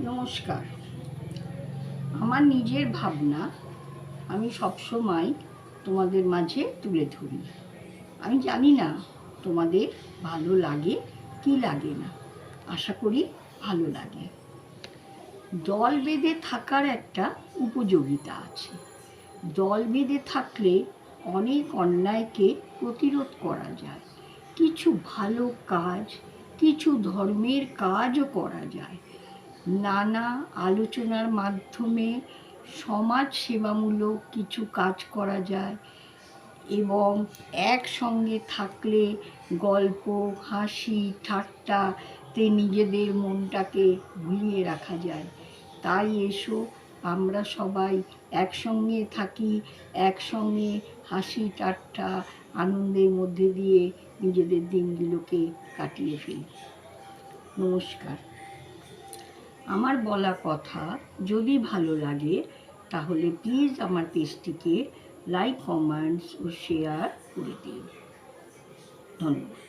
নমস্কার। আমার নিজের ভাবনা আমি সবসময় তোমাদের মাঝে তুলে ধরি। আমি জানি না তোমাদের ভালো লাগে কি লাগে না, আশা করি ভালো লাগে। দল বেঁধে থাকার একটা উপযোগিতা আছে। দল বেঁধে থাকলে অনেক অন্যায়কে প্রতিরোধ করা যায়, কিছু ভালো কাজ, কিছু ধর্মের কাজও করা যায়। নানা আলোচনার মাধ্যমে সমাজ সেবামূলক কিছু কাজ করা যায় এবং একসঙ্গে থাকলে গল্প, হাসি, ঠাট্টাতে নিজেদের মনটাকে ভুলিয়ে রাখা যায়। তাই এসো আমরা সবাই একসঙ্গে থাকি, একসঙ্গে হাসি ঠাট্টা আনন্দের মধ্যে দিয়ে নিজেদের দিনগুলোকে কাটিয়ে ফেলি। নমস্কার। আমার বলা কথা যদি ভালো লাগে তাহলে প্লিজ আমার পেজটিকে লাইক, কমেন্টস ও শেয়ার করে দিন। ধন্যবাদ।